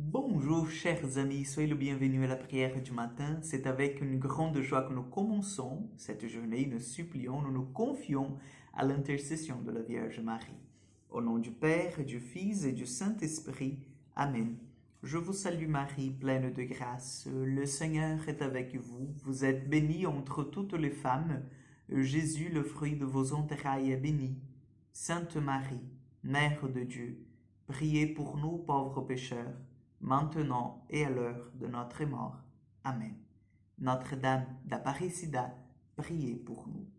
Bonjour chers amis, soyez le bienvenu à la prière du matin. C'est avec une grande joie que nous commençons cette journée. Nous supplions, nous nous confions à l'intercession de la Vierge Marie. Au nom du Père, du Fils et du Saint-Esprit. Amen. Je vous salue Marie, pleine de grâce. Le Seigneur est avec vous. Vous êtes bénie entre toutes les femmes. Jésus, le fruit de vos entrailles, est béni. Sainte Marie, Mère de Dieu, priez pour nous pauvres pécheurs, maintenant et à l'heure de notre mort. Amen. Notre-Dame d'Apparecida, priez pour nous.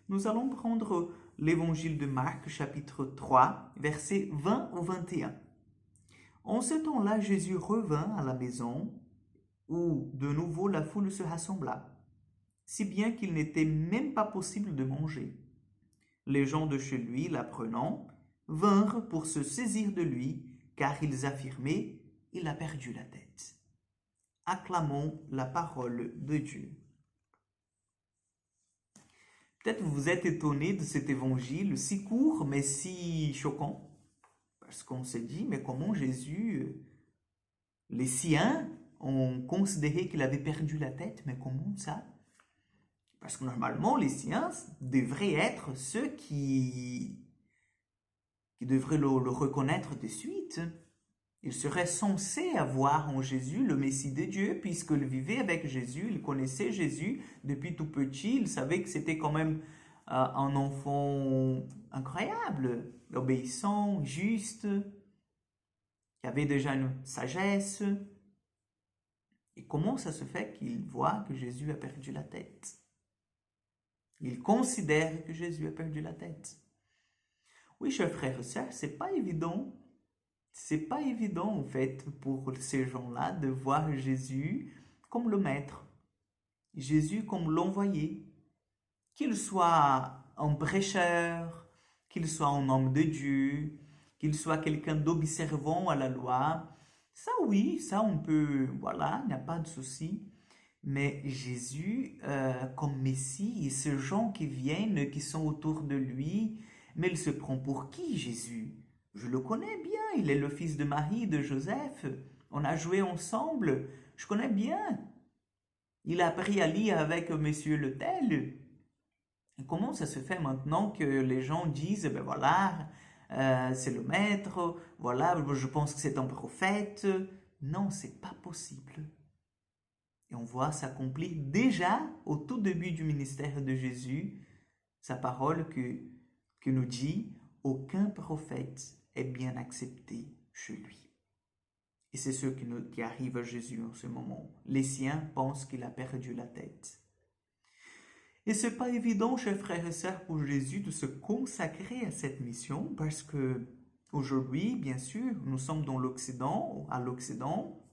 Nous allons prendre l'évangile de Marc, chapitre 3, versets 20 au 21. En ce temps-là, Jésus revint à la maison où de nouveau la foule se rassembla, si bien qu'il n'était même pas possible de manger. Les gens de chez lui, l'apprenant, vinrent pour se saisir de lui, car ils affirmaient: il a perdu la tête. Acclamons la parole de Dieu. Peut-être vous êtes étonné de cet évangile si court mais si choquant, parce qu'on se dit, mais comment Jésus, les siens ont considéré qu'il avait perdu la tête, mais comment ça? Parce que normalement, les siens devraient être ceux qui devraient le reconnaître de suite. Il serait censé avoir en Jésus le Messie de Dieu, puisqu'il vivait avec Jésus, il connaissait Jésus depuis tout petit, il savait que c'était quand même un enfant incroyable, obéissant, juste, qui avait déjà une sagesse. Et comment ça se fait qu'il voit que Jésus a perdu la tête? Il considère que Jésus a perdu la tête. Oui, chers frères et sœurs, c'est pas évident. C'est pas évident, en fait, pour ces gens-là de voir Jésus comme le maître, Jésus comme l'envoyé, qu'il soit un prêcheur, qu'il soit un homme de Dieu, qu'il soit quelqu'un d'observant à la loi. Ça, oui, ça, on peut, voilà, il n'y a pas de souci. Mais Jésus, comme Messie, et ces gens qui viennent, qui sont autour de lui, mais il se prend pour qui, Jésus? Je le connais bien, il est le fils de Marie, de Joseph. On a joué ensemble, je connais bien. Il a appris à lire avec Monsieur le tel. Et comment ça se fait maintenant que les gens disent, ben voilà, c'est le maître, voilà, je pense que c'est un prophète. Non, c'est pas possible. Et on voit s'accomplir déjà au tout début du ministère de Jésus, sa parole que nous dit, aucun prophète est bien accepté chez lui. Et c'est ce qui arrive à Jésus en ce moment. Les siens pensent qu'il a perdu la tête. Et c'est pas évident, chers frères et sœurs, pour Jésus de se consacrer à cette mission, parce que aujourd'hui, bien sûr, nous sommes dans l'Occident, à l'Occident,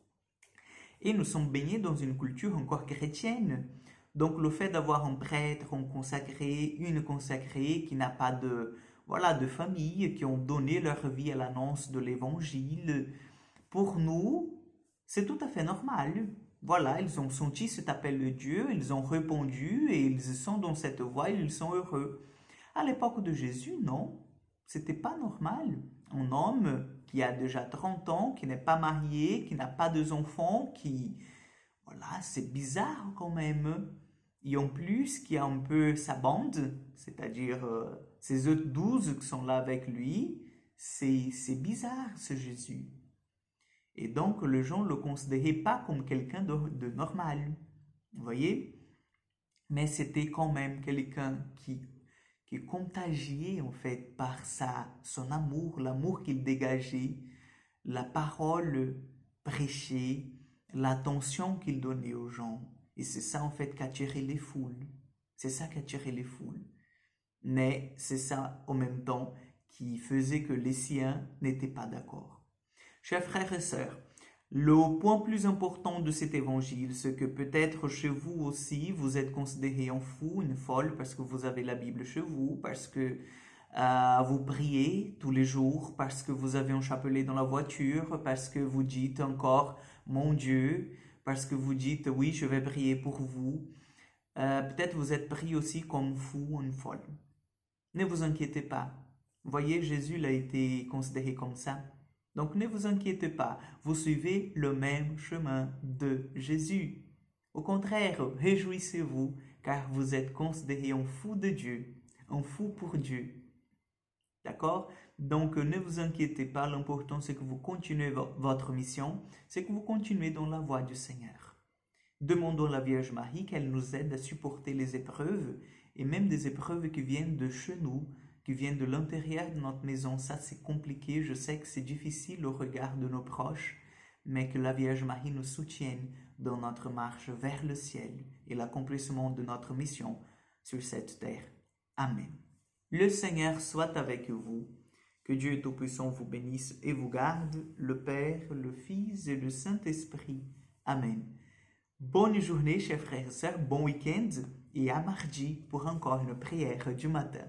et nous sommes baignés dans une culture encore chrétienne. Donc le fait d'avoir un prêtre, un consacré, une consacrée qui n'a pas de, voilà, de famille, qui ont donné leur vie à l'annonce de l'évangile, pour nous, c'est tout à fait normal. Voilà, ils ont senti cet appel de Dieu, ils ont répondu et ils sont dans cette voie, ils sont heureux. À l'époque de Jésus, non, c'était pas normal. Un homme qui a déjà 30 ans, qui n'est pas marié, qui n'a pas d'enfants, qui... Voilà, c'est bizarre quand même. Et en plus, qui a un peu sa bande, c'est-à-dire ces autres 12 qui sont là avec lui, c'est bizarre ce Jésus. Et donc, les gens ne le considéraient pas comme quelqu'un de normal. Vous voyez? Mais c'était quand même quelqu'un qui contagiait en fait par son amour, l'amour qu'il dégageait, la parole prêchée, l'attention qu'il donnait aux gens. Et c'est ça en fait qui attirait les foules. C'est ça qui attirait les foules. Mais c'est ça en même temps qui faisait que les siens n'étaient pas d'accord. Chers frères et sœurs, le point plus important de cet évangile, c'est que peut-être chez vous aussi, vous êtes considéré un fou, une folle, parce que vous avez la Bible chez vous, parce que vous priez tous les jours, parce que vous avez un chapelet dans la voiture, parce que vous dites encore mon Dieu, parce que vous dites oui, je vais prier pour vous. Peut-être vous êtes pris aussi comme fou ou une folle. Ne vous inquiétez pas. Vous voyez, Jésus a été considéré comme ça. Donc ne vous inquiétez pas, vous suivez le même chemin de Jésus. Au contraire, réjouissez-vous, car vous êtes considéré un fou de Dieu, un fou pour Dieu. D'accord? Donc ne vous inquiétez pas, l'important c'est que vous continuez votre mission, c'est que vous continuez dans la voie du Seigneur. Demandons à la Vierge Marie qu'elle nous aide à supporter les épreuves, et même des épreuves qui viennent de chez nous, qui viennent de l'intérieur de notre maison. Ça, c'est compliqué, je sais que c'est difficile au regard de nos proches, mais que la Vierge Marie nous soutienne dans notre marche vers le ciel et l'accomplissement de notre mission sur cette terre. Amen. Le Seigneur soit avec vous. Que Dieu Tout-Puissant vous bénisse et vous garde, le Père, le Fils et le Saint-Esprit. Amen. Bonne journée, chers frères et sœurs, bon week-end et à mardi pour encore une prière du matin.